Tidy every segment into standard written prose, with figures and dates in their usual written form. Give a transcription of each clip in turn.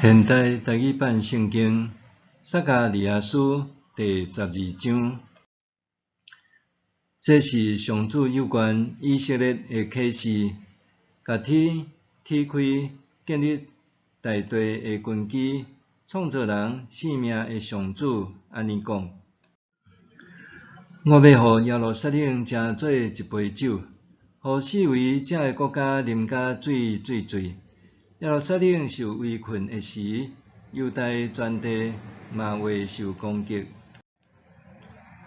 现代台语版圣经撒迦利亚书第12章，这是上主有关以色列的启示，甲天开，建立大地的根基，创造人性命的上主安尼讲：我要互耶路撒冷成做一杯酒，互四围遮的国家啉甲醉。耶路撒冷受围困的时，犹大全地嘛会受攻击。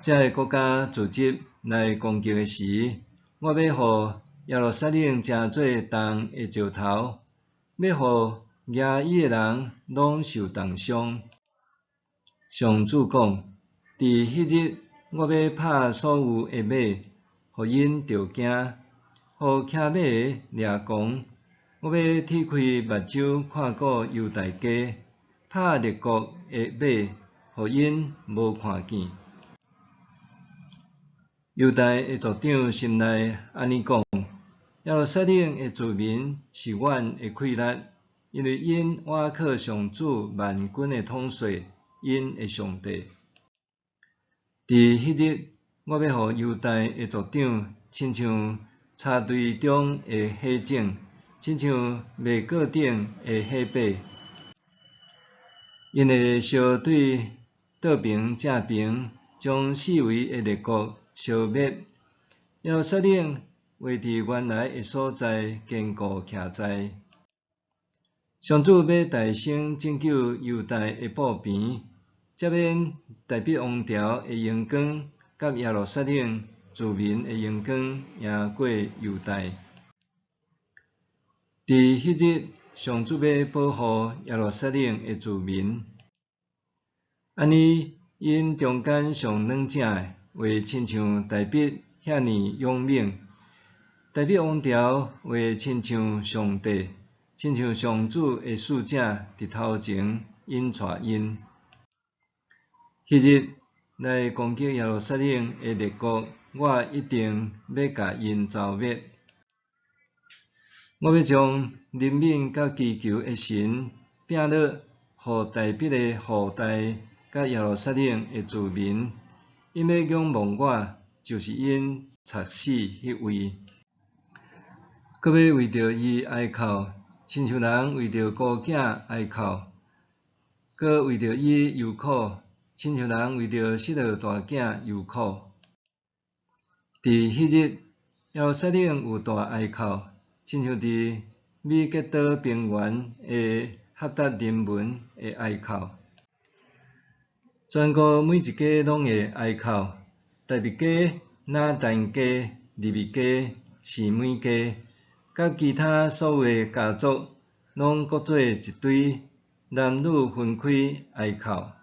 遮个国家组织来攻击的时，我要互耶路撒冷成做重的石头，要互举伊的人拢受重伤。上主讲：伫迄日，我要拍所有的马，互因着惊；互骑马的掠狂。我要踢开目睭看顾犹大家，拍列国的马，互因无看见。犹大的族长心内安尼讲：耶路撒冷的居民是阮的溃烂，因为因倚靠上主万军的统帅，因的上帝。伫迄日，我要互犹大的族长，亲像插队中的火种，亲像麦秆顶的火把，因会烧对倒平正平，将四围的列国消灭。耶路撒冷会伫原来的所在坚固徛在。上主要大声拯救犹大的布边，才免大必王朝的荣光，甲耶路撒冷居民的荣光赢过犹大。伫迄日，上主要保护耶路撒冷的居民。安尼，因中间上软正的，会亲像大必遐尼勇猛；大必王朝会亲像上帝，亲像上主的使者伫头前引带因。迄日来攻击耶路撒冷的列国，我一定要甲因消灭。我要将怜悯甲祈求的神摒落，互大必的后代甲耶路撒冷的居民，因要仰望我，就是因插死迄位。佮要为着伊哀哭，亲像人为着孤囝哀哭；佮为着伊忧苦，亲像人为着失落大囝忧苦。伫迄日，耶路撒冷有大哀哭，亲像伫米吉多平原的哈达人民的哀哭。全国每一家拢会哀哭，大密家、拿但家、利未家、示每家，甲其他所有的家族，拢各做一堆，男女分开哀哭。